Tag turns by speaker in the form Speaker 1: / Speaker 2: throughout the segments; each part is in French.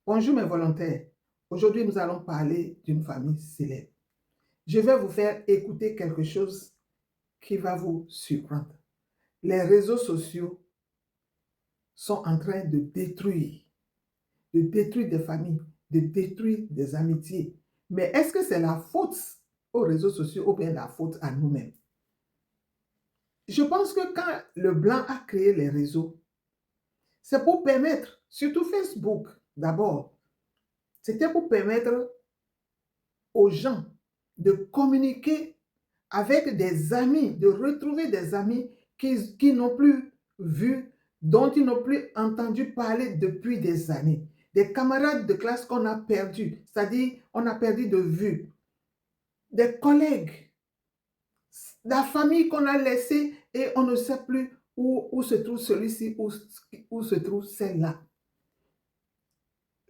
Speaker 1: Bonjour mes volontaires. Aujourd'hui, nous allons parler d'une famille célèbre. Je vais vous faire écouter quelque chose qui va vous surprendre. Les réseaux sociaux sont en train de détruire des familles, de détruire des amitiés. Mais est-ce que c'est la faute aux réseaux sociaux ou bien la faute à nous-mêmes? Je pense que quand le blanc a créé les réseaux, c'est pour permettre, surtout Facebook d'abord, c'était pour permettre aux gens de communiquer avec des amis, de retrouver des amis qui n'ont plus vu, dont ils n'ont plus entendu parler depuis des années. Des camarades de classe qu'on a perdus, c'est-à-dire on a perdu de vue. Des collègues, la famille qu'on a laissée et on ne sait plus où se trouve celui-ci, où se trouve celle-là.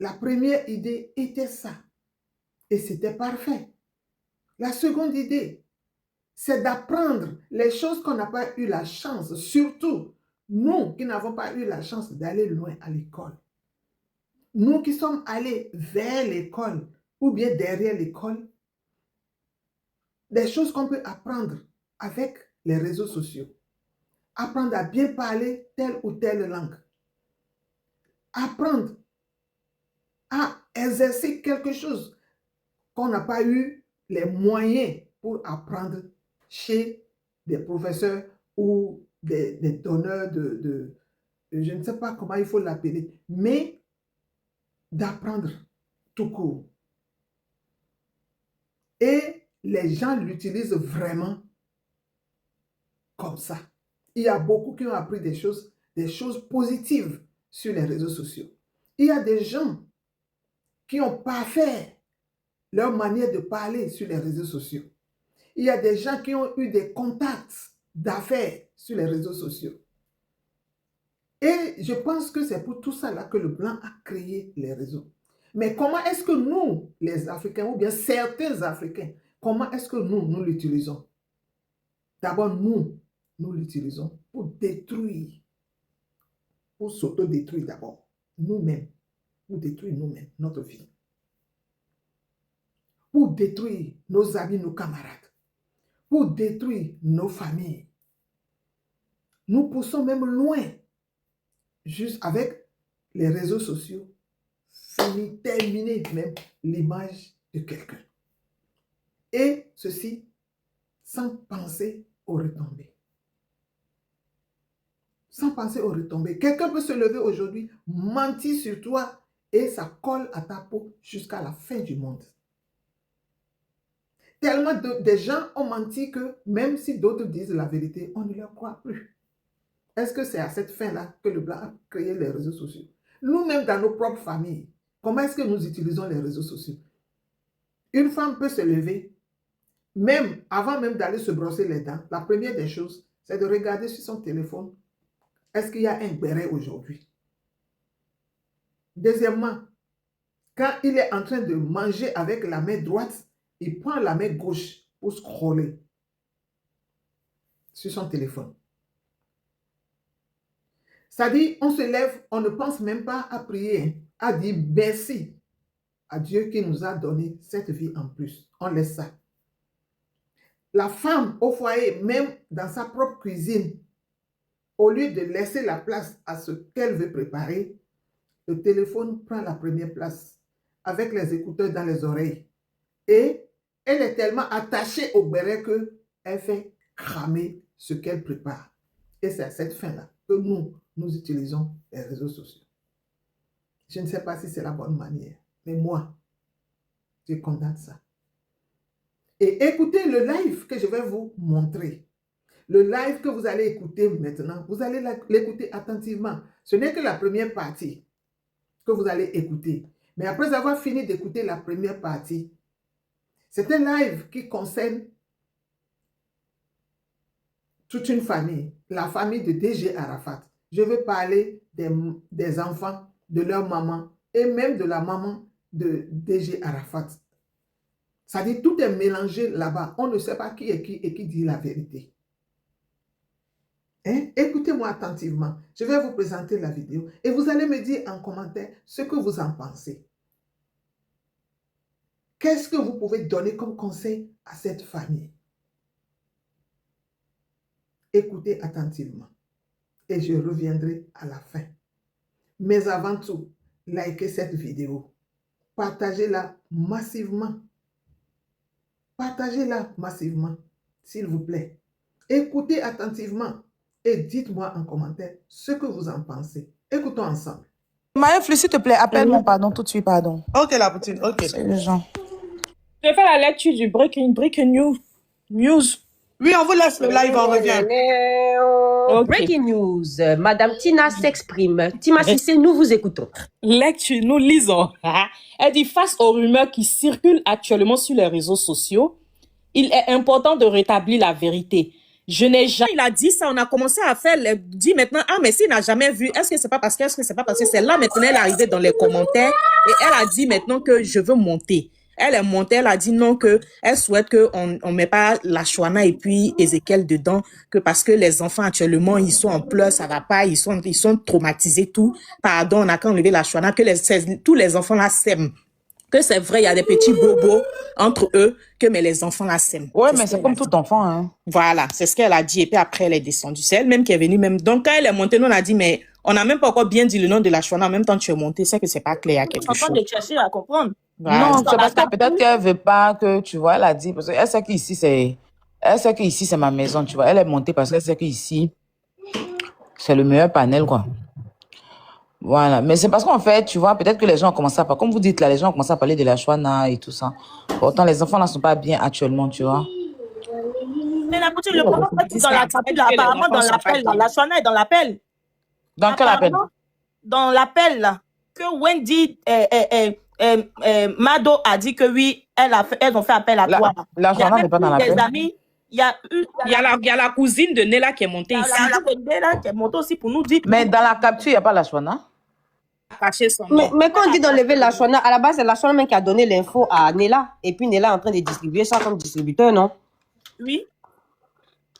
Speaker 1: La première idée était ça et c'était parfait. La seconde idée, c'est d'apprendre les choses qu'on n'a pas eu la chance, surtout nous qui n'avons pas eu la chance d'aller loin à l'école. Nous qui sommes allés vers l'école ou bien derrière l'école, des choses qu'on peut apprendre avec les réseaux sociaux. Apprendre à bien parler telle ou telle langue. Apprendre à exercer quelque chose qu'on n'a pas eu les moyens pour apprendre chez des professeurs ou des donneurs je ne sais pas comment il faut l'appeler, mais d'apprendre tout court. Et les gens l'utilisent vraiment comme ça. Il y a beaucoup qui ont appris des choses positives sur les réseaux sociaux. Il y a des gens qui ont parfait leur manière de parler sur les réseaux sociaux. Il y a des gens qui ont eu des contacts d'affaires sur les réseaux sociaux. Et je pense que c'est pour tout ça là que le blanc a créé les réseaux. Mais comment est-ce que nous, les Africains, ou bien certains Africains, comment est-ce que nous l'utilisons? D'abord, nous l'utilisons pour détruire, pour s'auto-détruire d'abord, nous-mêmes, pour détruire nous-mêmes, notre vie, pour détruire nos amis, nos camarades, pour détruire nos familles. Nous poussons même loin, juste avec les réseaux sociaux, terminer même l'image de quelqu'un. Et ceci sans penser aux retombées. Sans penser aux retombées. Quelqu'un peut se lever aujourd'hui, mentir sur toi et ça colle à ta peau jusqu'à la fin du monde. Tellement de gens ont menti que même si d'autres disent la vérité, on ne leur croit plus. Est-ce que c'est à cette fin-là que le blanc a créé les réseaux sociaux? Nous-mêmes, dans nos propres familles, comment est-ce que nous utilisons les réseaux sociaux? Une femme peut se lever, même avant même d'aller se brosser les dents, la première des choses, c'est de regarder sur son téléphone, est-ce qu'il y a un béret aujourd'hui? Deuxièmement, quand il est en train de manger avec la main droite, il prend la main gauche pour scroller sur son téléphone. C'est-à-dire, on se lève, on ne pense même pas à prier, à dire merci à Dieu qui nous a donné cette vie en plus. On laisse ça. La femme au foyer, même dans sa propre cuisine, au lieu de laisser la place à ce qu'elle veut préparer, le téléphone prend la première place avec les écouteurs dans les oreilles. Et elle est tellement attachée au béret qu'elle fait cramer ce qu'elle prépare. Et c'est à cette fin-là que nous utilisons les réseaux sociaux. Je ne sais pas si c'est la bonne manière, mais moi, je condamne ça. Et écoutez le live que je vais vous montrer. Le live que vous allez écouter maintenant, vous allez l'écouter attentivement. Ce n'est que la première partie que vous allez écouter. Mais après avoir fini d'écouter la première partie, c'est un live qui concerne toute une famille, la famille de DG Arafat. Je veux parler des enfants, de leur maman et même de la maman de DG Arafat. Ça dit tout est mélangé là-bas. On ne sait pas qui est qui et qui dit la vérité. Hein? Écoutez-moi attentivement. Je vais vous présenter la vidéo et vous allez me dire en commentaire ce que vous en pensez. Qu'est-ce que vous pouvez donner comme conseil à cette famille? Écoutez attentivement et je reviendrai à la fin. Mais avant tout, likez cette vidéo. Partagez-la massivement. Partagez-la massivement, s'il vous plaît. Écoutez attentivement et dites-moi en commentaire ce que vous en pensez. Écoutons ensemble.
Speaker 2: Maëfle, s'il te plaît, appelle-moi, pardon, tout de suite, pardon.
Speaker 3: Ok, la poutine, ok.
Speaker 2: C'est urgent.
Speaker 4: Je vais faire la lecture du breaking news.
Speaker 3: Oui, on vous laisse le live, on revient.
Speaker 4: Ok.
Speaker 5: Breaking news. Madame Tina s'exprime. Tima Sissé, nous vous écoutons.
Speaker 4: Lecture, nous lisons. Elle dit, face aux rumeurs qui circulent actuellement sur les réseaux sociaux, il est important de rétablir la vérité. Je n'ai jamais... Il a dit ça, on a commencé à faire, dit maintenant, ah, mais s'il n'a jamais vu, est-ce que c'est pas parce que, c'est là, maintenant, elle est arrivée dans les commentaires et elle a dit maintenant que je veux monter. Elle est montée, elle a dit non, que elle souhaite qu'on on met pas la Chouana et puis Ézéchiel dedans, que parce que les enfants actuellement, ils sont en pleurs, ça va pas, ils sont traumatisés, tout. Pardon, on a qu'à enlever la Chouana, que tous les enfants là s'aiment. Que c'est vrai, il y a des petits bobos entre eux, mais les enfants la s'aiment.
Speaker 2: Ouais, mais c'est comme tout enfant, hein.
Speaker 4: Voilà, c'est ce qu'elle a dit. Et puis après, elle est descendue. C'est elle-même qui est venue même. Donc, quand elle est montée, nous, on a dit, mais on n'a même pas encore bien dit le nom de la Chouana. En même temps, tu es montée. C'est que c'est pas clair, quelque chose.
Speaker 6: En train de chercher à comprendre.
Speaker 4: Voilà.
Speaker 2: Non, c'est parce que peut-être qu'elle veut pas que, tu vois, elle a dit, parce qu'elle sait qu'ici, c'est ma maison, tu vois. Elle est montée parce qu'elle sait qu'ici, c'est le meilleur panel, quoi. Voilà. Mais c'est parce qu'en fait, tu vois, peut-être que les gens ont commencé à parler, comme vous dites là, les gens ont commencé à parler de la Chouana et tout ça. Pourtant, les enfants là sont pas bien actuellement, tu vois.
Speaker 6: Mais la poutine, le problème, c'est dans la capsule, apparemment, dans l'appel, la Chouana est dans l'appel.
Speaker 2: Dans quel appel?
Speaker 6: Dans l'appel, là, que Wendy, Mado a dit que oui, elles ont fait appel à toi.
Speaker 2: La Chouana n'est pas dans l'appel.
Speaker 6: Des amis, il y a
Speaker 4: la cousine de Nella qui est montée ici.
Speaker 6: la cousine de Nella qui est montée aussi pour nous dire.
Speaker 2: Mais dans la capture, il n'y a pas la Chouana.
Speaker 4: Caché son nom.
Speaker 5: Mais quand on dit d'enlever la Chouana, à la base, c'est la Chouana même qui a donné l'info à Nella. Et puis Nella est en train de distribuer ça comme distributeur, non?
Speaker 6: Oui.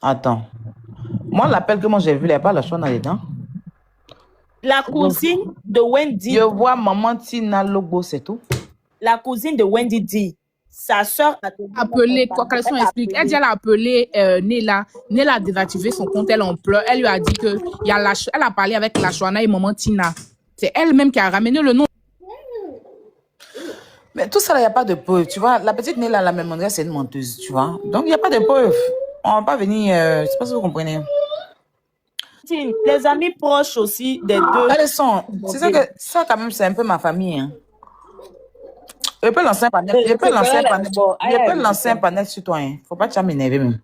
Speaker 2: Attends. Moi, l'appel que moi j'ai vu, il n'y a pas la Chouana dedans.
Speaker 6: La cousine de Wendy.
Speaker 2: Je vois maman Tina Lobo, c'est tout.
Speaker 6: La cousine de Wendy dit. Sa soeur a
Speaker 7: appelé, quoi qu'elle explique. Elle dit, elle a appelé Nella. Nella a désactivé son compte, elle en pleure. Elle lui a dit que elle a parlé avec la Chouana et maman Tina. C'est elle-même qui a ramené le nom.
Speaker 2: Mais tout ça, il n'y a pas de preuve. Tu vois, la petite Nella, la même manière, c'est une menteuse, tu vois. Donc, il n'y a pas de preuve. On ne va pas venir, je ne sais pas si vous comprenez.
Speaker 6: Les amis proches aussi des deux.
Speaker 2: Elles sont, c'est ça que, ça quand même, c'est un peu ma famille, hein. Je peux lancer un panel, je peux lancer un panel sur toi, hein. Faut pas que tu m'énerver, même.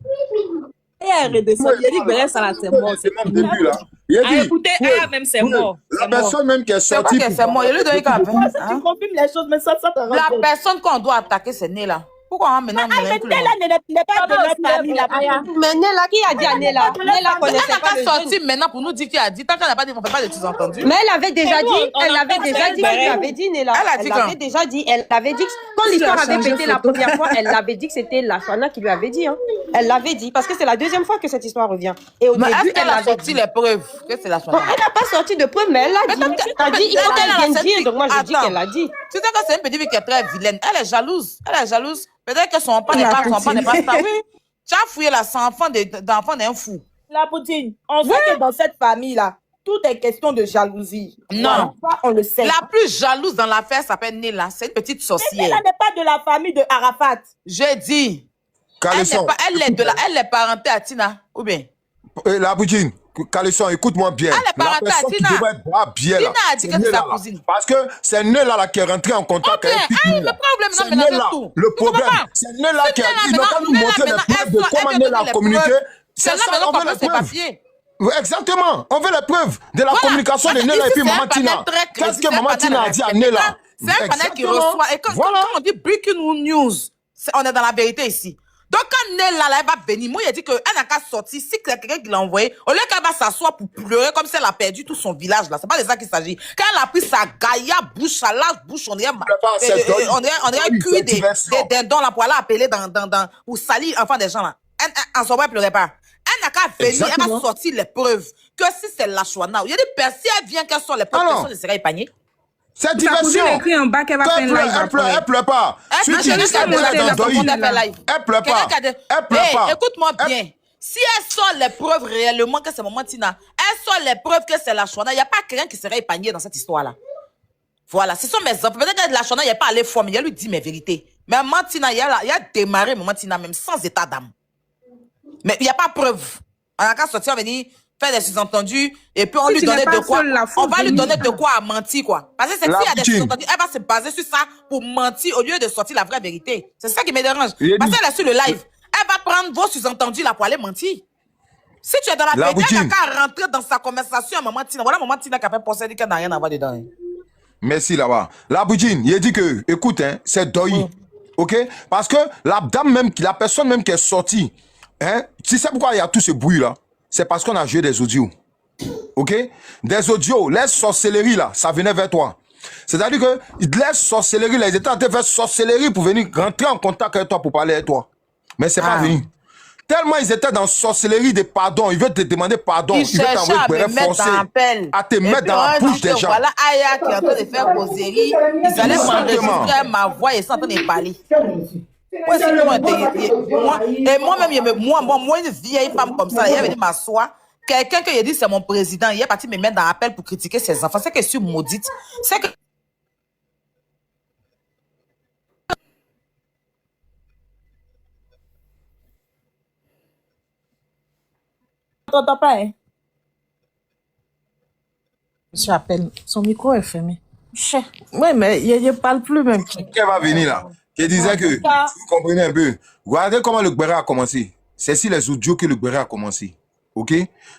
Speaker 6: Elle est redescendue. Il dit que ça, c'est mort. C'est
Speaker 8: même début, là.
Speaker 4: Écoutez, même c'est mort.
Speaker 8: La personne même qui est
Speaker 2: C'est pas
Speaker 8: sortie.
Speaker 2: que c'est moi, je lui donne qu'à faire.
Speaker 6: Tu confirmes les choses, mais ça te rend
Speaker 2: La personne qu'on doit attaquer, c'est Nella. Pourquoi on maintenant
Speaker 6: mais Nella n'est pas de notre famille.
Speaker 5: Mais Nella, qui a dit à Nella? Nella connaissait
Speaker 2: Elle n'a
Speaker 5: pas
Speaker 2: qu'à
Speaker 5: le
Speaker 2: sortir maintenant pour nous dire qui a dit. Tant qu'elle n'a pas dit, on ne fait pas de sous-entendus.
Speaker 5: Mais elle avait déjà dit,
Speaker 4: on
Speaker 5: elle
Speaker 4: a
Speaker 5: avait
Speaker 4: pas
Speaker 5: déjà
Speaker 4: fait
Speaker 5: dit,
Speaker 4: le
Speaker 5: elle avait dit, Nella.
Speaker 2: Elle a dit
Speaker 5: avait déjà dit, elle avait dit, quand l'histoire avait pété la première fois, elle avait dit que c'était la Chouana qui lui avait dit, hein. Elle l'avait dit, parce que c'est la deuxième fois que cette histoire revient. Et au
Speaker 2: Mais
Speaker 5: début,
Speaker 2: est-ce qu'elle a sorti les preuves que c'est la
Speaker 5: Bon,
Speaker 2: Chouana?
Speaker 5: elle n'a pas sorti de preuves, mais elle l'a dit. Elle a dit, il faut qu'elle vienne dire, donc moi je dis qu'elle l'a dit.
Speaker 2: Tu sais que c'est une petite fille qui est très vilaine. Elle est jalouse. Elle est jalouse. Peut-être que son père n'est pas ça. Oui. Tu as fouillé là, c'est enfant d'un fou.
Speaker 6: La poutine, on sait que dans cette famille-là, tout est question de jalousie.
Speaker 2: Non.
Speaker 6: On le sait.
Speaker 2: La plus jalouse dans l'affaire s'appelle Nella. C'est une petite
Speaker 6: Mais
Speaker 2: sorcière.
Speaker 6: Nella n'est pas de la famille de Arafat.
Speaker 2: J'ai dit.
Speaker 8: Calisson.
Speaker 2: Elle est parentée à Tina. Ou bien?
Speaker 8: La Boudine, Calisson, écoute-moi bien.
Speaker 2: Elle est
Speaker 8: La
Speaker 2: parentée à
Speaker 8: personne qui
Speaker 2: Tina.
Speaker 8: devrait boire bien là.
Speaker 2: Tina a dit que c'est sa cousine.
Speaker 8: Parce que c'est Nella là qui est rentrée en contact avec Nella.
Speaker 2: Le problème, non,
Speaker 8: C'est
Speaker 2: mais non,
Speaker 8: Nella.
Speaker 2: c'est tout.
Speaker 8: Le problème, c'est Nella qui a dit. Il n'a pas nous montrer les preuves de comment Nella a communiqué.
Speaker 2: C'est là maintenant qu'on veut ses papiers.
Speaker 8: Oui, exactement. On veut les preuves de la communication de Nella et puis Maman Tina. Qu'est-ce que Maman Tina a dit à Nella?
Speaker 2: C'est un panel qui reçoit. Et quand on dit breaking news, on est dans la vérité ici. Donc, quand Nella, là, elle va venir, moi, il a dit qu'elle n'a qu'à sortir. Si c'est quelqu'un qui l'a envoyé, au lieu qu'elle va s'asseoir pour pleurer comme si elle a perdu tout son village, là. C'est pas de ça qu'il s'agit. Quand elle a pris sa gaïa bouche, sa large bouche, on dirait cuit des dindons, là, pour aller appeler pour salir l'enfant des gens, là. En ce moment, elle pleurait pas. Elle n'a
Speaker 9: n'a qu'à venir, elle
Speaker 8: Exactement.
Speaker 9: va sortir les preuves. Que si c'est la Chouana, il y a des personnes, si elle vient, qu'elles sont les preuves, personne ne sera épargné.
Speaker 8: C'est
Speaker 7: Sa cousine
Speaker 8: diversion.
Speaker 7: écrit en bas qu'elle va faire un live après.
Speaker 8: Elle pleure pas.
Speaker 9: Elle
Speaker 8: Sweetie,
Speaker 9: pleure
Speaker 8: elle est dans Doi. Elle pleure pas. Elle pleure pas.
Speaker 9: Écoute-moi bien. Si elle sort les preuves réellement que c'est Maman Tina, elle sort les preuves que c'est la Chouana, il n'y a pas quelqu'un qui serait épargné dans cette histoire-là. Voilà, ce sont mes enfants. Peut-être que la Chouana, il n'y a pas allé fort, mais il lui dit mes vérités. Mais Maman Tina, il a démarré Maman Tina même sans état d'âme. Mais il n'y a pas de preuve. On a qu'à sortir, venir faire des sous-entendus et puis on
Speaker 7: Si
Speaker 9: lui
Speaker 7: tu
Speaker 9: donnait
Speaker 7: n'es pas
Speaker 9: de quoi.
Speaker 7: seule, la
Speaker 9: On
Speaker 7: faute
Speaker 9: va lui
Speaker 7: de
Speaker 9: donner
Speaker 7: Nina.
Speaker 9: de quoi à mentir, quoi. Parce que c'est
Speaker 8: La
Speaker 9: s'il y a des
Speaker 8: Poutine.
Speaker 9: sous-entendus, elle va se baser sur ça pour mentir au lieu de sortir la vraie vérité. C'est ça qui me dérange.
Speaker 8: Il a
Speaker 9: Parce
Speaker 8: dit-
Speaker 9: qu'elle est sur le live. Elle va prendre vos sous-entendus là pour aller mentir. Si tu es dans la
Speaker 8: La
Speaker 9: vérité, elle n'a
Speaker 8: Poutine.
Speaker 9: qu'à rentrer dans sa conversation à Maman Tina. Voilà Maman Tina qui a fait penser qu'elle n'a rien à voir dedans. Hein.
Speaker 8: Merci là-bas. La Boudjine, il a dit que, écoute, hein, c'est Doi. OK? Parce que la dame même, la personne même qui est sortie, hein, tu sais pourquoi il y a tout ce bruit-là? C'est parce qu'on a joué des audios. OK? Des audios, les sorcelleries là, ça venait vers toi. C'est-à-dire que les sorcelleries là, ils étaient en train de faire sorcellerie pour venir rentrer en contact avec toi pour parler avec toi. Mais c'est pas venu. Tellement ils étaient dans sorcellerie de pardon, ils veulent te demander pardon,
Speaker 9: Ils
Speaker 8: ils veulent
Speaker 9: cherchaient
Speaker 8: t'envoyer
Speaker 9: à me mettre
Speaker 8: forcer,
Speaker 9: dans la pelle.
Speaker 8: à te
Speaker 9: Et
Speaker 8: mettre
Speaker 9: puis,
Speaker 8: dans la
Speaker 9: on
Speaker 8: bouche
Speaker 9: dit
Speaker 8: des
Speaker 9: que
Speaker 8: gens.
Speaker 9: voilà Aya qui est en train de faire causerie. Ils allaient m'enregistrer ma voix et sont en train de parler. Ouais, c'est moi, une vieille femme comme ça, il est venu m'asseoir. Quelqu'un qui a dit c'est mon président, il est parti me mettre dans l'appel pour critiquer ses enfants. C'est que je suis maudite. C'est que.
Speaker 6: On t'entend pas, hein? Monsieur appelle. Son micro est fermé. Oui, mais il ne parle plus même.
Speaker 8: Qu'elle va venir là, qui disait que, vous comprenez un peu, regardez comment le Gbéré a commencé. C'est sur les audios que le Gbéré a commencé. OK?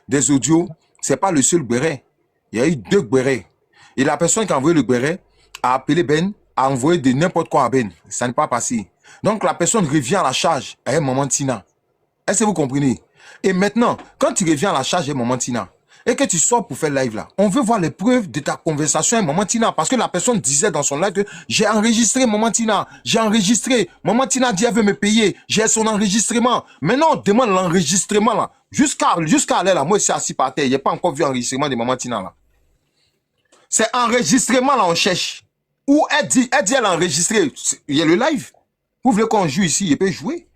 Speaker 8: Des audios, c'est pas le seul Gbéré. Il y a eu 2 Gbéré. Et la personne qui a envoyé le Gbéré a appelé Ben, a envoyé de n'importe quoi à Ben. Ça n'est pas passé. Donc la personne revient à la charge à un moment Tina. Est-ce que vous comprenez? Et maintenant, quand tu reviens à la charge à un moment Tina, et que tu sors pour faire live là, on veut voir les preuves de ta conversation avec Maman Tina, parce que la personne disait dans son live que j'ai enregistré Maman Tina, j'ai enregistré, Maman Tina dit elle veut me payer, j'ai son enregistrement. Maintenant on demande l'enregistrement là, jusqu'à aller là, moi je suis assis par terre, il n'y a pas encore vu l'enregistrement de Maman Tina là. C'est enregistrement là on cherche. Où elle dit elle a enregistré, il y a le live. Vous voulez qu'on joue ici, il peut jouer.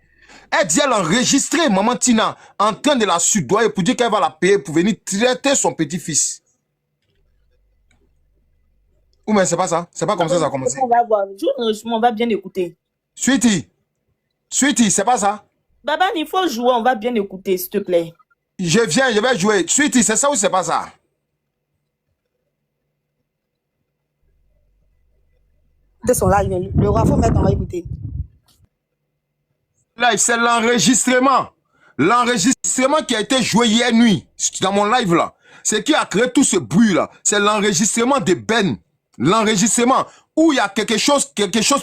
Speaker 8: Elle dit elle a enregistré Maman Tina en train de la soudoyer pour dire qu'elle va la payer pour venir traiter son petit-fils. Ou mais c'est pas ça. C'est pas comme ça que ça a commencé.
Speaker 6: On va voir. On va bien écouter.
Speaker 8: Sweetie, c'est pas ça.
Speaker 6: Baban, il faut jouer. On va bien écouter, s'il te plaît.
Speaker 8: Je viens, je vais jouer. Sweetie, c'est ça ou c'est pas ça?
Speaker 6: Son live, le roi, faut mettre, on va écouter.
Speaker 8: Live, c'est l'enregistrement. L'enregistrement qui a été joué hier nuit, dans mon live là. C'est qui a créé tout ce bruit là. C'est l'enregistrement de Ben. L'enregistrement où il y a quelque chose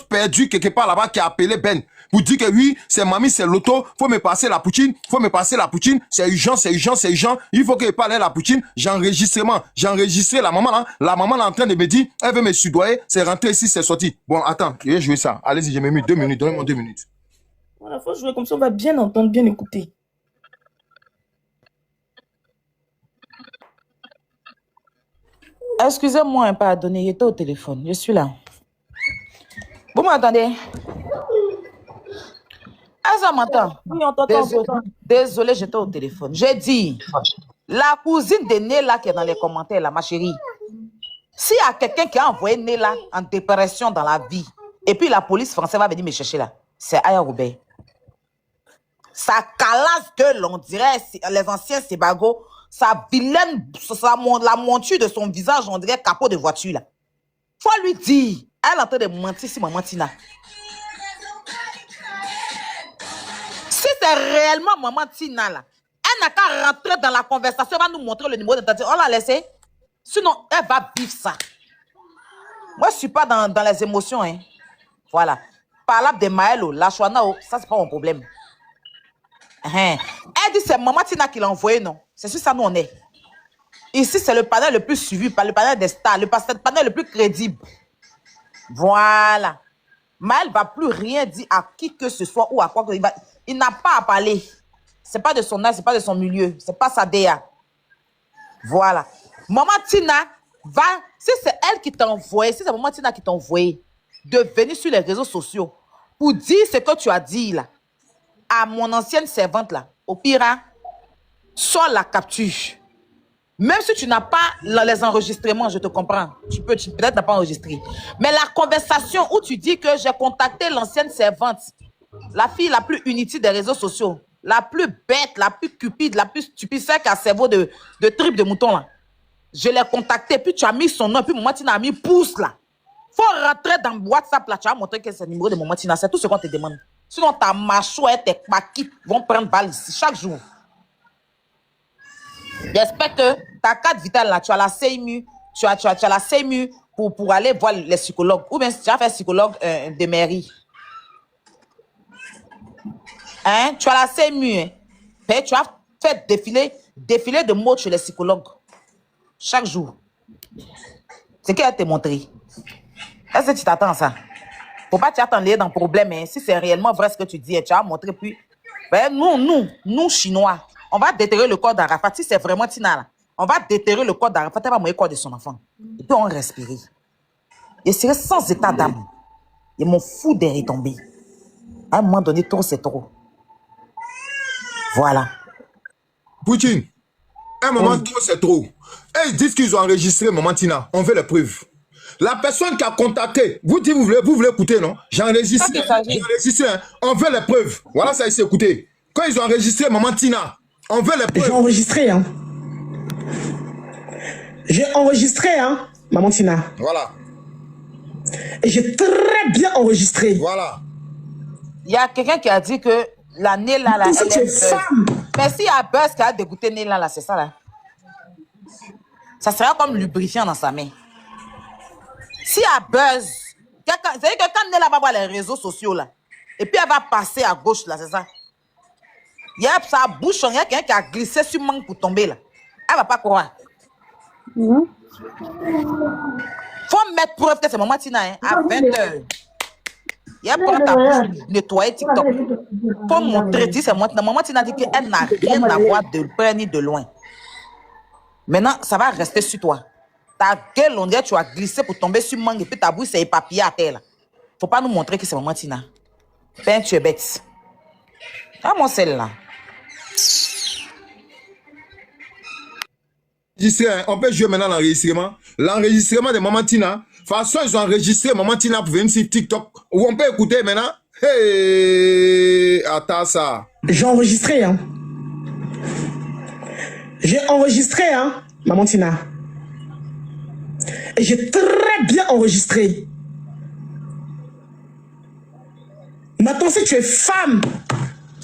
Speaker 8: perdu quelque part là-bas qui a appelé Ben. Pour dire que oui, c'est mamie, c'est l'auto, faut me passer la poutine, c'est urgent. Il faut que je parle à la poutine. J'ai enregistré la maman là. La maman là en train de me dire, elle veut me soudoyer, c'est rentré ici, c'est sorti. Bon, attends, je vais jouer ça. Allez-y, j'ai mis 2 minutes, donnez-moi 2 minutes.
Speaker 6: Voilà, faut jouer comme ça, on va bien entendre, bien écouter.
Speaker 2: Excusez-moi, pardonnez, j'étais au téléphone. Je suis là. Vous m'entendez? Ah, ça m'entend?
Speaker 6: Oui, on t'entend.
Speaker 2: Désolé, j'étais au téléphone. J'ai dit, la cousine de Néla qui est dans les commentaires, là, ma chérie, s'il y a quelqu'un qui a envoyé Néla en dépression dans la vie, et puis la police française va venir me chercher là, c'est Aya Robert. Sa calasse de l'on dirait, les anciens Sebago, sa vilaine, la monture de son visage, on dirait capot de voiture là. Faut lui dire, elle est en train de mentir sur Maman Tina. Si c'est réellement Maman Tina là, elle n'a qu'à rentrer dans la conversation, elle va nous montrer le numéro d'identité. On l'a laissé. Sinon, elle va vivre ça. Moi, je ne suis pas dans les émotions. Hein. Voilà. Parlable de Maëlo, la Chouana, ça, c'est pas mon problème. Elle dit c'est Maman Tina qui l'a envoyé, non? C'est sur ça, nous, on est. Ici, c'est le panel le plus suivi, le panel des stars, le panel le plus crédible. Voilà. Maël ne va plus rien dire à qui que ce soit ou à quoi que il n'a pas à parler.
Speaker 9: C'est pas de son âge, c'est pas de son milieu. C'est pas sa DA. Voilà. Maman Tina va, si c'est elle qui t'a envoyé, si c'est Maman Tina qui t'a envoyé de venir sur les réseaux sociaux pour dire ce que tu as dit là, à mon ancienne servante là, au pire, hein, sors la capture. Même si tu n'as pas les enregistrements, je te comprends. Tu peut-être n'as pas enregistré. Mais la conversation où tu dis que j'ai contacté l'ancienne servante, la fille la plus inutile des réseaux sociaux, la plus bête, la plus cupide, la plus stupide, celle qui a cerveau de tripe de mouton là. Je l'ai contacté, puis tu as mis son nom, puis Maman Tina a mis pouce là. Faut rentrer dans WhatsApp là, tu vas montrer que c'est le numéro de Maman Tina. C'est tout ce qu'on te demande. Sinon, ta mâchoire et tes paquets vont prendre balle ici chaque jour. J'espère que ta carte vitale là, tu as la CMU, tu as la CMU pour aller voir les psychologues. Ou bien tu as fait psychologue de mairie. Hein? Tu as la CMU. Hein? Et tu as fait défiler de mots chez les psychologues. Chaque jour. C'est qu'elle t'a montré. Est-ce que tu t'attends à ça? Faut pas t'attendre dans le problème. Hein? Si c'est réellement vrai ce que tu dis, tu as montré. Puis, ben, nous, Chinois, on va déterrer le corps d'Arafat. Si c'est vraiment Tina, là, on va déterrer le corps d'Arafat. Elle va mourir le corps de son enfant. Et puis, on respire. Il serait sans état d'âme. Et mon fou est tombé. À un moment donné, trop, c'est trop. Voilà.
Speaker 8: Poutine, à un moment, trop, c'est trop. Et ils disent qu'ils ont enregistré Maman Tina. On veut les preuves. La personne qui a contacté, vous dites, vous voulez écouter, non? J'ai enregistré. Hein. On veut les preuves. Voilà, ça, il s'est écouté. Quand ils ont enregistré Maman Tina, on veut les preuves.
Speaker 3: J'ai enregistré, hein. J'ai enregistré, hein, Maman Tina.
Speaker 8: Voilà.
Speaker 3: Et j'ai très bien enregistré.
Speaker 8: Voilà.
Speaker 9: Il y a quelqu'un qui a dit que la Néla, là,
Speaker 3: elle est femme.
Speaker 9: Mais s'il y a Buzz qui a dégoûté Néla, là, c'est ça, là. Ça sera comme lubrifiant dans sa main. S'il y a Buzz, c'est-à-dire que quand Néla va voir les réseaux sociaux, là, et puis elle va passer à gauche, là, c'est ça. Il y a sa bouche, il y a quelqu'un qui a glissé sur mangue pour tomber, là. Elle va pas croire. Faut mettre preuve que c'est Maman Tina, hein, à 20h. Il y a pas ta bouche nettoyer TikTok. Faut montrer si c'est Maman Tina dit qu'elle n'a rien à voir de près ni de loin. Maintenant, ça va rester sur toi. Ta gueule, on dirait que tu as glissé pour tomber sur mangue et puis ta bouche s'est éparpillée à terre. Là. Faut pas nous montrer que c'est Maman Tina. Ben, tu es bête. Ah, mon celle-là.
Speaker 8: On peut jouer maintenant l'enregistrement. L'enregistrement de Maman Tina. De toute façon, ils ont enregistré Maman Tina pour venir sur TikTok. Où on peut écouter maintenant. Hey, attends ça.
Speaker 3: J'ai enregistré, hein. J'ai enregistré, hein, Maman Tina. Et j'ai très bien enregistré. Maintenant, si tu es femme,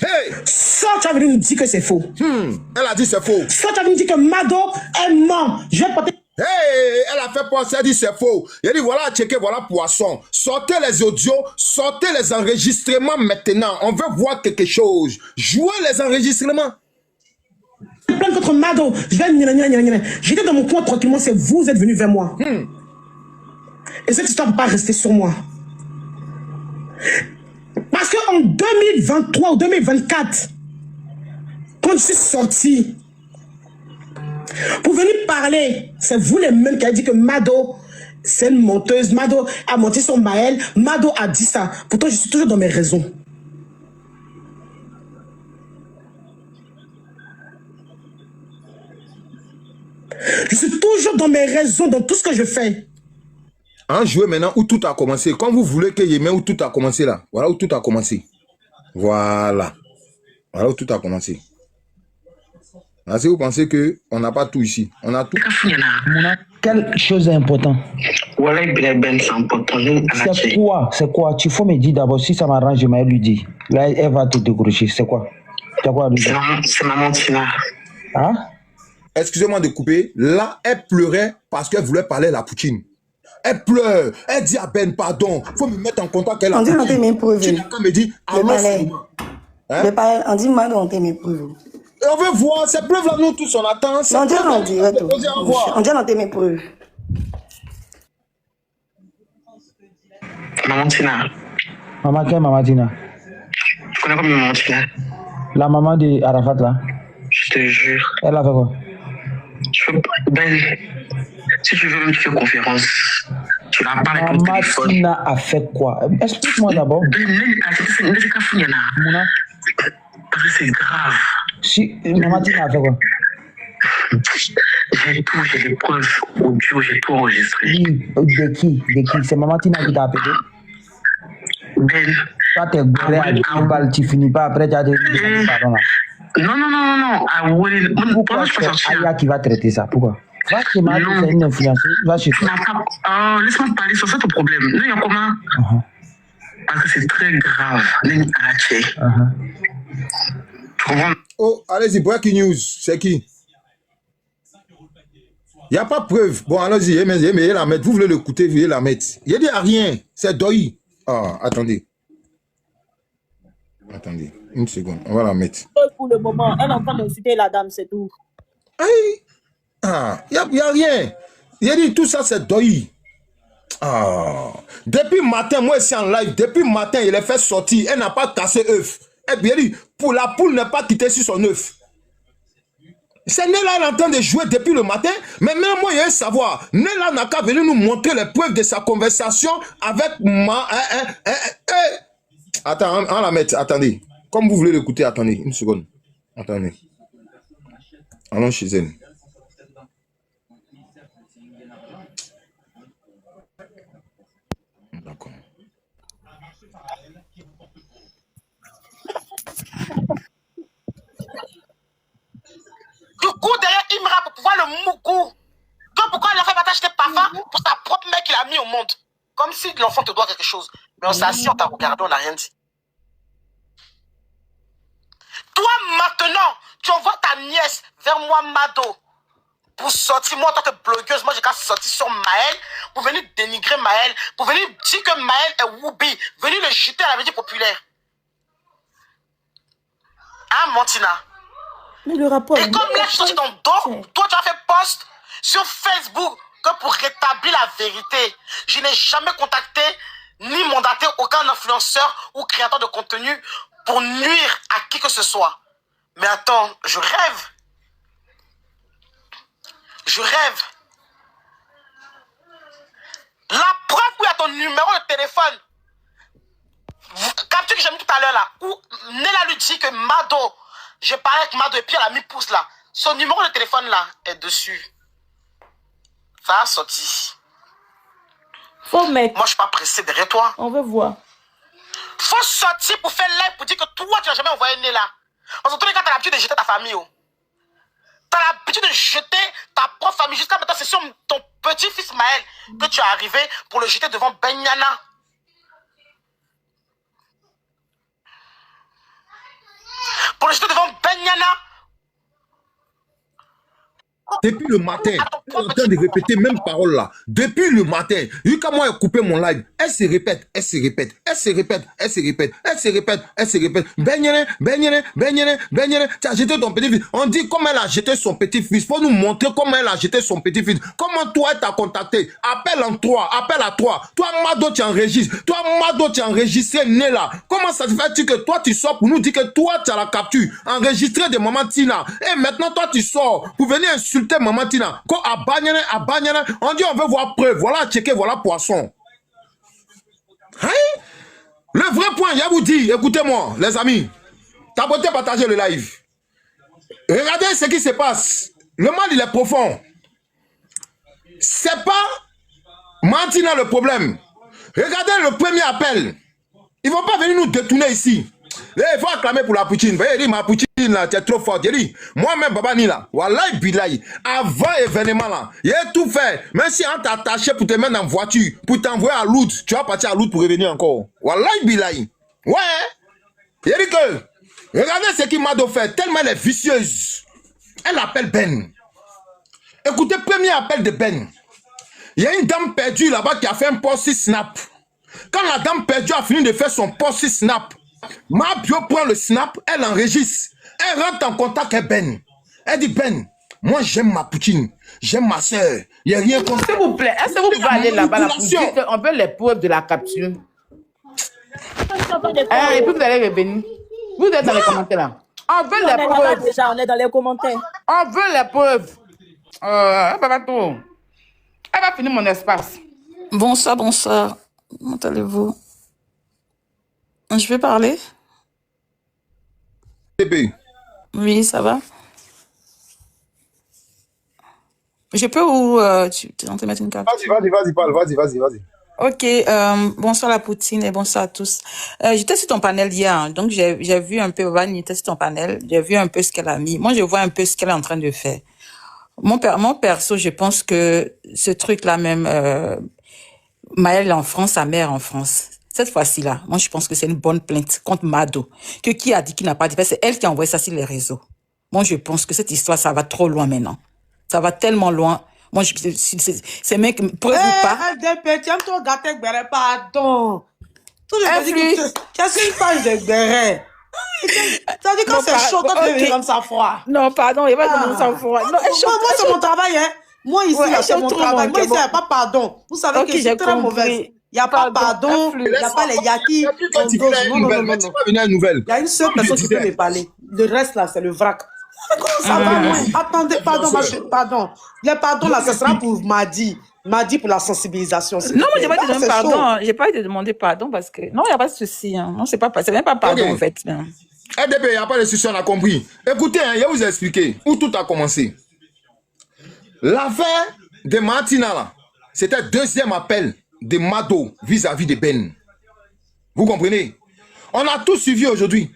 Speaker 8: hey,
Speaker 3: ça, tu as venu nous dire que c'est faux.
Speaker 8: Elle a dit c'est faux.
Speaker 3: Ça, tu as venu nous dire que Mado est mort. Je vais porter...
Speaker 8: Hey, elle a fait penser, elle dit c'est faux. Elle dit voilà, checker, voilà poisson. Sortez les audios, sortez les enregistrements maintenant. On veut voir quelque chose. Jouez les enregistrements.
Speaker 3: Plainte contre Mado. J'étais dans mon coin tranquillement, c'est vous êtes venu vers moi. Et cette histoire ne peut pas rester sur moi. Parce qu'en 2023 ou 2024, quand je suis sorti, pour venir parler, c'est vous les mêmes qui avez dit que Mado, c'est une menteuse. Mado a menti sur Maël. Mado a dit ça. Pourtant, je suis toujours dans mes raisons. Je suis toujours dans mes raisons, dans tout ce que je fais.
Speaker 8: En jouer maintenant où tout a commencé. Quand vous voulez que y ait où tout a commencé là. Voilà où tout a commencé. Voilà. Voilà où tout a commencé. Là, si vous pensez qu'on n'a pas tout ici, on a tout.
Speaker 10: Quelle chose est importante? C'est quoi? C'est quoi? Tu faut me dire d'abord si ça m'arrange, je vais lui dire. Là, elle va te décrocher. C'est quoi? Tu as quoi à lui dire?
Speaker 11: C'est Maman Tina.
Speaker 10: Hein?
Speaker 8: Excusez-moi de couper. Là, elle pleurait parce qu'elle voulait parler à la Poutine. Elle pleure. Elle dit à Ben, pardon. Faut me mettre en contact avec la Poutine.
Speaker 12: On dit mes preuves.
Speaker 8: Tu n'as qu'à me dire, allons seulement.
Speaker 12: Hein? On dit, moi, on dit mes preuves.
Speaker 8: On veut voir ces preuves-là, nous tous, on attend.
Speaker 12: On dit, on dit mes preuves.
Speaker 11: Maman Tina.
Speaker 10: Maman, quelle Maman Tina?
Speaker 11: Tu connais comme Maman Tina?
Speaker 10: La maman de Arafat, là.
Speaker 11: Je te jure.
Speaker 10: Elle a fait quoi?
Speaker 11: Ben, si tu veux, tu fais conférence. Tu la parles avec ton téléphone.
Speaker 10: Tina a fait quoi? Explique-moi d'abord.
Speaker 11: Mouna. Parce que c'est grave.
Speaker 10: Si, Maman Tina a fait quoi?
Speaker 11: J'ai tout, j'ai les preuves audio, j'ai tout enregistré.
Speaker 10: De qui? C'est Maman Tina qui t'a appelé?
Speaker 11: Ben.
Speaker 10: Toi, t'es gouré à 10 balles, tu finis pas, après tu as dit pardon là.
Speaker 11: Non.
Speaker 10: Pourquoi c'est Aya qui va traiter ça? Pourquoi? Va chez Marie, c'est une influenceuse, va chez toi.
Speaker 11: Laisse-moi parler sur ça ton problème. Nous, il y a comment? Parce que c'est très grave.
Speaker 8: Oh, allez-y, breaking news. C'est qui? Il n'y a pas de preuve. Bon, allez-y, aimez la mettre. Vous voulez l'écouter, vous voulez la mettre. Il n'y a rien. C'est Doi. Ah, attendez. Attendez, une seconde. On va la mettre.
Speaker 6: Pour le moment, elle est en train d'insulter la dame, c'est tout.
Speaker 8: Aïe. Ah, il n'y a rien. Il a dit tout ça, c'est Doi. Ah. Depuis matin, moi, ici en live, depuis matin, il a fait sortir. Elle n'a pas cassé œuf. Et bien dit, pour la poule n'est pas quittée sur son œuf. C'est Nella, elle est en train de jouer depuis le matin. Mais même moi, il y a un savoir. Nella n'a qu'à venir nous montrer les preuves de sa conversation avec ma... Attends, on la met. Attendez. Comme vous voulez l'écouter, attendez. Une seconde. Attendez. Allons chez elle. D'accord.
Speaker 13: Du coup, derrière Imra, pour pouvoir le moukou. Pourquoi l'enfant va t'acheter parfum pour ta propre mère qu'il a mis au monde? Comme si l'enfant te doit quelque chose. Mais on s'est assis, on t'a regardé, on n'a rien dit. Toi, maintenant, tu envoies ta nièce vers moi, Mado, pour sortir, moi, en tant que blogueuse, moi, j'ai qu'à sortir sur Maël, pour venir dénigrer Maël, pour venir dire que Maël est Woubi, venir le jeter à la vie populaire. Hein, Montina?
Speaker 6: Mais le rapport...
Speaker 13: Et comme là, tu sortis ton dos, toi, tu as fait post sur Facebook que pour rétablir la vérité. Je n'ai jamais contacté ni mandaté aucun influenceur ou créateur de contenu pour nuire à qui que ce soit. Mais attends, je rêve. Je rêve. La preuve où il y a ton numéro de téléphone. Capture que j'ai mis tout à l'heure là, où Nella lui dit que Mado, j'ai parlé avec Mado et puis elle a mis pouce là. Son numéro de téléphone là est dessus. Ça a sorti.
Speaker 6: Faut mettre.
Speaker 13: Moi je suis pas pressé derrière toi.
Speaker 6: On veut voir.
Speaker 13: Faut sortir pour faire live pour dire que toi tu n'as jamais envoyé Nella. Parce que tous les cas, tu as l'habitude de jeter ta famille. Oh. Tu as l'habitude de jeter ta propre famille. Jusqu'à maintenant, c'est sur ton petit-fils Maël que tu es arrivé pour le jeter devant Benyana. Pour le jeter devant Benyana.
Speaker 8: Depuis le matin, elle est en train de répéter même parole là. Depuis le matin, jusqu'à moi, elle coupé mon live. Elle se répète, elle se répète, elle se répète, elle se répète, elle se répète, elle se répète. Benyana, tu as jeté ton petit-fils. On dit comment elle a jeté son petit-fils. Faut nous montrer comment elle a jeté son petit-fils. Comment toi, elle t'a contacté. Appelle en 3, appelle à 3. Toi, Mado, tu enregistres. Toi, Mado, tu as enregistré Nella. Comment ça se fait que toi, tu sors pour nous dire que toi, tu as la capture. Enregistré de Maman Tina. Et maintenant, toi, tu sors pour venir insulter Maman Tina. Quand à Banyana, on dit on veut voir preuve. Voilà checker, voilà poisson. Hein? Le vrai point, je vous dis, écoutez-moi, les amis. T'abonnez, partagez le live. Regardez ce qui se passe. Le mal, il est profond. C'est pas Mantina le problème. Regardez le premier appel. Ils vont pas venir nous détourner ici. Il faut acclamer pour la Poutine. Vous voyez, ma Poutine là, tu es trop forte. Moi-même, Baba Nila, wallahi bilahi, avant l'événement là, il a tout fait. Même si on t'a attaché pour te mettre en voiture, pour t'envoyer à Loud, tu vas partir à Loud pour revenir encore. Wallahi bilahi. Ouais. Il dit que, regardez ce qu'il m'a fait, tellement elle est vicieuse. Elle appelle Ben. Écoutez, premier appel de Ben. Il y a une dame perdue là-bas qui a fait un post snap. Quand la dame perdue a fini de faire son post snap, ma bio prend le snap, elle enregistre. Elle rentre en contact avec Ben. Elle dit Ben, moi j'aime ma Poutine, j'aime ma soeur. Il n'y a rien contre.
Speaker 2: S'il vous plaît, est-ce que vous pouvez aller là-bas pour dire qu'on peut les preuves de la capture? Et puis vous allez revenir. Vous êtes dans les commentaires là. On veut
Speaker 6: On
Speaker 2: les
Speaker 6: est là-bas
Speaker 2: preuves.
Speaker 6: déjà, on est dans les commentaires.
Speaker 2: On veut les preuves. Elle va tout. Elle va finir mon espace.
Speaker 14: Bonsoir, bonsoir. Comment allez-vous? Je peux parler?
Speaker 8: Bébé.
Speaker 14: Oui, ça va? Je peux ou tu es en train de mettre une carte?
Speaker 8: Vas-y, parle, vas-y.
Speaker 14: Ok, bonsoir la Poutine et bonsoir à tous. J'étais sur ton panel hier, hein, donc j'ai vu un peu, Vani était sur ton panel, j'ai vu un peu ce qu'elle a mis. Moi, je vois un peu ce qu'elle est en train de faire. Mon perso, je pense que ce truc-là même, Maëlle est en France, sa mère en France. Cette fois-ci-là, moi, je pense que c'est une bonne plainte contre Mado. Que qui a dit qu'il n'a pas dit, c'est elle qui a envoyé ça sur les réseaux. Moi, je pense que cette histoire, ça va trop loin maintenant. Ça va tellement loin. Moi, ces mecs, preuve ou pas.
Speaker 15: LDP, tu aimes trop gâter Gbere, pardon. Tout le monde dit que tu as une page de Gbere. Ça dit quand c'est chaud, quand tu es comme ça froid.
Speaker 14: Non, pardon, il va comme ça froid. Non,
Speaker 15: moi, c'est mon travail, hein. Moi, ici, c'est mon travail. Moi, ici, il n'y a pas pardon. Vous savez que c'est très mauvais. Il n'y a pas pardon, il n'y a pas les yakis.
Speaker 8: Non.
Speaker 15: Il y a une seule personne qui peut me parler. Le reste, là, c'est le vrac. Ça va, moi. Attendez, pardon. Les pardons, là, ce sera pour Madi. Madi pour la sensibilisation.
Speaker 14: Non, moi, j'ai pas été demandé pardon. J'ai pas été demandé pardon parce que. Non, il n'y a pas de souci. Hein. Non, c'est même pas pardon, en fait.
Speaker 8: LDP, il n'y a pas de souci, on a compris. Écoutez, je vais vous expliquer où tout a commencé. L'affaire de Martina, là, c'était le deuxième appel de Mado vis-à-vis de Ben. Vous comprenez? On a tout suivi aujourd'hui.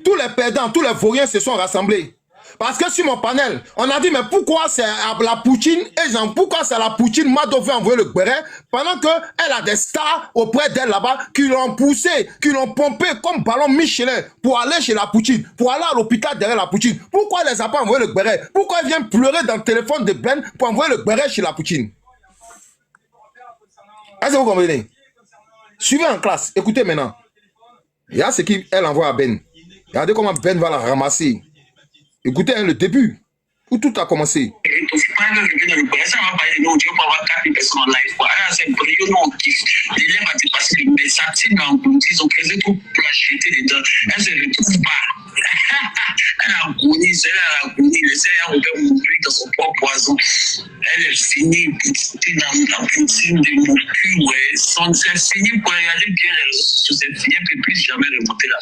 Speaker 8: Tous les perdants, tous les vauriens se sont rassemblés. Parce que sur mon panel, on a dit, mais pourquoi c'est à la Poutine, et genre, pourquoi c'est à la Poutine, Mado veut envoyer le Gbere, pendant qu'elle a des stars auprès d'elle là-bas, qui l'ont poussé, qui l'ont pompé comme ballon Michelin, pour aller chez la Poutine, pour aller à l'hôpital derrière la Poutine. Pourquoi elle les a pas envoyé le Gbere? Pourquoi elle vient pleurer dans le téléphone de Ben pour envoyer le Gbere chez la Poutine? Est-ce que vous comprenez? Suivez en classe, écoutez maintenant. Il y a ce qu'elle envoie à Ben. Regardez comment Ben va la ramasser. Écoutez le début, où tout a commencé.
Speaker 11: Elle a agonisé, laissé mourir dans son propre poison. Elle est finie, la Poutine de mon cul, ouais. C'est fini pour regarder bien les réseaux sociaux, c'est fini, puis plus jamais remonter là.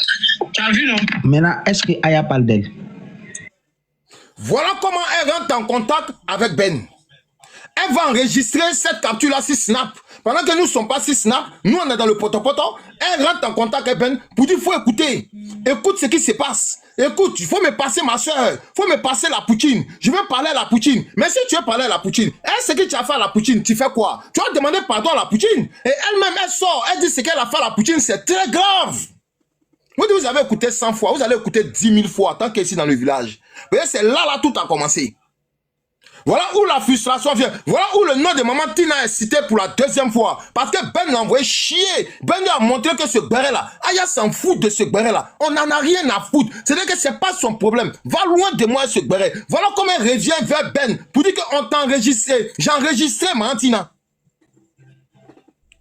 Speaker 11: Tu as vu, non?
Speaker 10: Maintenant, est-ce que Aya parle d'elle?
Speaker 8: Voilà comment elle rentre en contact avec Ben. Elle va enregistrer cette capture-là sur Snap. Pendant que nous ne sommes pas sur Snap, nous on est dans le poto-poto. Elle rentre en contact avec Ben pour dire, il faut écouter. Écoute ce qui se passe. Écoute, il faut me passer ma soeur. Il faut me passer la Poutine. Je veux parler à la Poutine. Mais si tu veux parler à la Poutine, elle, ce que tu as fait à la Poutine, tu fais quoi? Tu as demandé pardon à la Poutine. Et elle-même, elle sort. Elle dit ce qu'elle a fait à la Poutine, c'est très grave. Vous avez écouté 100 fois, vous allez écouter 10 000 fois, tant qu'ici dans le village. Vous voyez, c'est là, tout a commencé. Voilà où la frustration vient. Voilà où le nom de maman Tina est cité pour la deuxième fois. Parce que Ben l'a envoyé chier. Ben lui a montré que ce Gbere-là, Aya s'en fout de ce Gbere-là. On n'en a rien à foutre. C'est-à-dire que c'est pas son problème. Va loin de moi, ce Gbere. Voilà comment elle revient vers Ben pour dire qu'on t'a enregistré. J'ai enregistré maman Tina.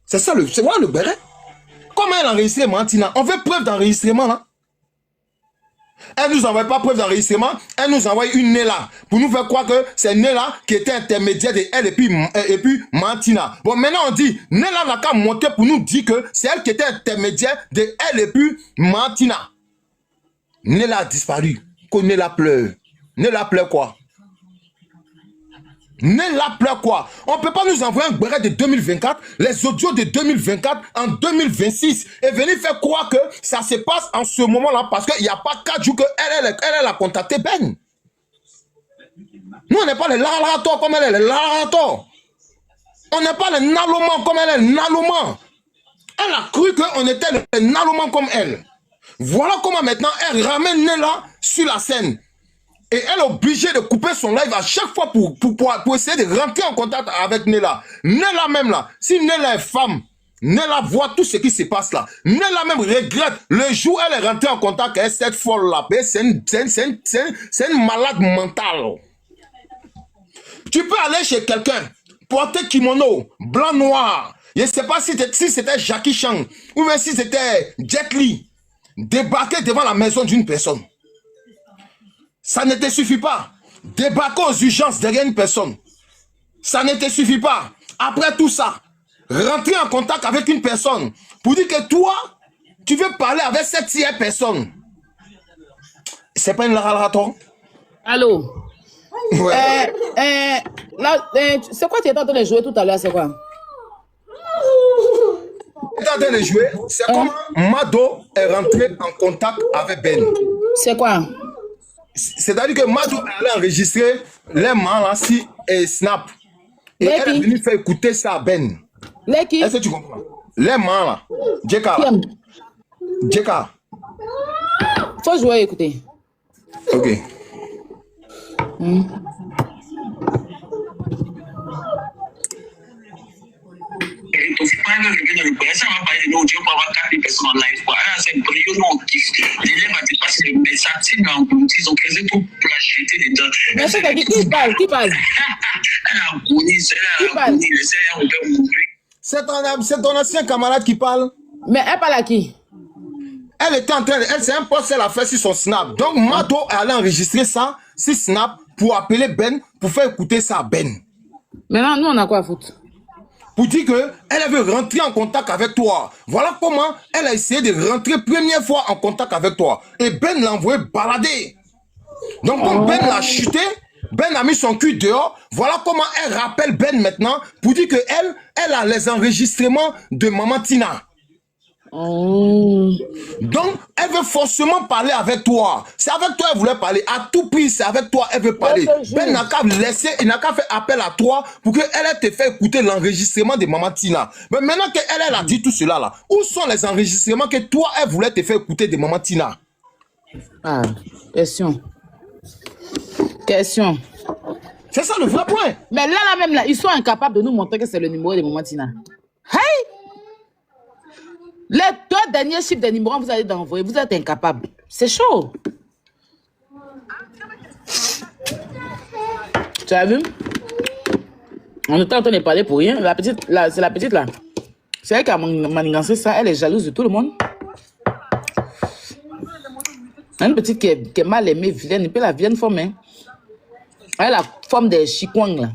Speaker 8: C'est ça, c'est voilà le Gbere. Comment elle a enregistré maman Tina? On veut preuve d'enregistrement, là. Elle nous envoie pas preuve d'enregistrement, elle nous envoie une Nella pour nous faire croire que c'est Nella qui était intermédiaire de elle et puis Martina. Bon, maintenant on dit, Nella n'a qu'à monter pour nous dire que c'est elle qui était intermédiaire de elle et puis Martina. Nella a disparu. Que Nella pleure. Nella pleure quoi? Nella pleure quoi? On ne peut pas nous envoyer un Gbere de 2024, les audios de 2024 en 2026 et venir faire croire que ça se passe en ce moment-là parce qu'il n'y a pas 4 jours qu'elle a contacté Ben. Nous, on n'est pas les larato comme elle est, les larato. On n'est pas les nalomans comme elle est, nalomans. Elle a cru qu'on était les nalomans comme elle. Voilà comment maintenant elle ramène Nella sur la scène. Et elle est obligée de couper son live à chaque fois pour essayer de rentrer en contact avec Nella. Nella même là, si Nella est femme, Nella voit tout ce qui se passe là. Nella même regrette le jour où elle est rentrée en contact avec cette folle là. C'est une malade mentale. Tu peux aller chez quelqu'un, porter kimono, blanc noir. Je ne sais pas si c'était Jackie Chan ou même si c'était Jet Li. Débarquer devant la maison d'une personne. Ça ne te suffit pas. Débarquer aux urgences derrière une personne. Ça ne te suffit pas. Après tout ça, rentrer en contact avec une personne pour dire que toi, tu veux parler avec cette tiers personne. C'est pas une laboratoire?
Speaker 2: Allô?
Speaker 8: Ouais.
Speaker 2: C'est quoi tu étais en train de jouer tout à l'heure, c'est quoi?
Speaker 8: Tu étais en train de jouer, c'est comment Mado est rentré en contact avec Ben.
Speaker 2: C'est quoi?
Speaker 8: C'est-à-dire que Mado allait enregistrer les mains là, si et Snap. Et elle est venue faire écouter ça à Ben.
Speaker 2: Les qui?
Speaker 8: Est-ce que tu comprends? Les mains là. Jeka. Jeka.
Speaker 2: Faut jouer, écoutez.
Speaker 8: Ok.
Speaker 11: Ton frère veut venir le presse, ça va pas aider, non, Dieu peut avoir 4 personnes en live, quoi. Là, c'est brillant, non, l'élève a dépassé le message, ils ont créé tout pour la jeter dedans.
Speaker 2: Mais c'est qui parle? Qui parle?
Speaker 11: Elle a agonisé, on peut mourir.
Speaker 8: C'est ton ancien camarade qui parle.
Speaker 2: Mais elle parle à qui?
Speaker 8: Elle était en train de... C'est un post qu'elle a fait sur son Snap. Donc, Mado allait enregistrer ça sur Snap pour appeler Ben, pour faire écouter ça à Ben.
Speaker 2: Maintenant, nous, on a quoi à foutre?
Speaker 8: Pour dire qu'elle veut rentrer en contact avec toi. Voilà comment elle a essayé de rentrer première fois en contact avec toi. Et Ben l'a envoyé balader. Donc, quand Ben l'a chuté, Ben a mis son cul dehors. Voilà comment elle rappelle Ben maintenant pour dire qu'elle a les enregistrements de Maman Tina. Donc, elle veut forcément parler avec toi. C'est avec toi qu'elle voulait parler. À tout prix, c'est avec toi qu'elle veut parler. Ben n'a qu'à laisser, il n'a qu'à faire appel à toi pour qu'elle te fasse écouter l'enregistrement de Maman Tina. Mais maintenant qu'elle a dit tout cela là, où sont les enregistrements que toi, elle voulait te faire écouter de Maman Tina?
Speaker 2: Ah, question. Question.
Speaker 8: C'est ça le vrai point.
Speaker 2: Mais là même, là, ils sont incapables de nous montrer que c'est le numéro de Maman Tina. Hey! Les 2 derniers chiffres des numéros, vous allez d'envoyer, vous êtes incapables. C'est chaud. Tu as vu? On était en train de parler pour rien. La petite, là, c'est la petite là. C'est elle qui a manigancé ça. Elle est jalouse de tout le monde. Une petite qui est mal aimée, vilaine, un peu la vilaine forme. Hein. Elle a la forme des Chikwang, là.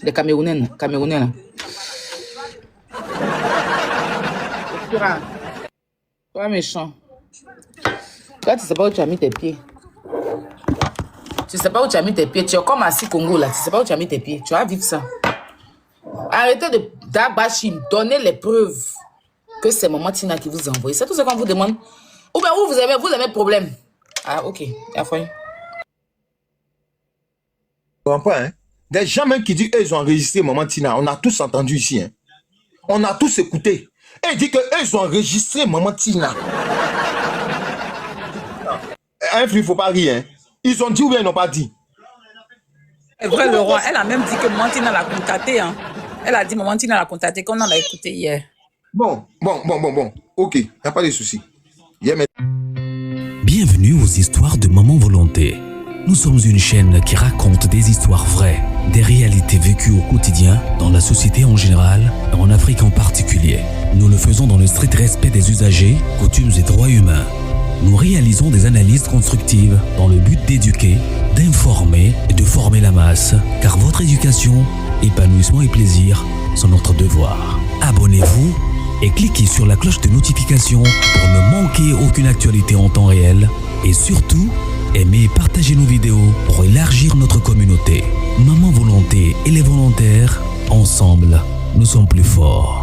Speaker 2: Des Camerounais là. Toi, méchant. Toi, tu sais pas où tu as mis tes pieds. Tu sais pas où tu as mis tes pieds. Tu es comme assis Congo là. Tu sais pas où tu as mis tes pieds. Tu vas vivre ça. Arrêtez de d'abachi. Donnez les preuves que c'est Maman Tina qui vous envoie. C'est tout ce qu'on vous demande. Ou bien vous avez problème. Ah, ok. La fin.
Speaker 8: Tu comprends pas, hein? Des gens même qui disent qu'ils ont enregistré Maman Tina. On a tous entendu ici, hein? On a tous écouté. Et il dit qu'ils ont enregistré Maman Tina. Il ne faut pas rire. Hein. Ils ont dit ou bien ils n'ont pas dit.
Speaker 14: C'est vrai, le roi. Elle a même dit que Maman Tina l'a contacté. Hein. Elle a dit Maman Tina l'a contacté qu'on en a écouté hier.
Speaker 8: Bon. Ok, il n'y a pas de souci.
Speaker 16: Bienvenue aux histoires de Maman Volonté. Nous sommes une chaîne qui raconte des histoires vraies, des réalités vécues au quotidien, dans la société en général, et en Afrique en particulier. Nous le faisons dans le strict respect des usagers, coutumes et droits humains. Nous réalisons des analyses constructives dans le but d'éduquer, d'informer et de former la masse, car votre éducation, épanouissement et plaisir sont notre devoir. Abonnez-vous et cliquez sur la cloche de notification pour ne manquer aucune actualité en temps réel et surtout, aimez et partagez nos vidéos pour élargir notre communauté. Maman Volonté et les volontaires, ensemble, nous sommes plus forts.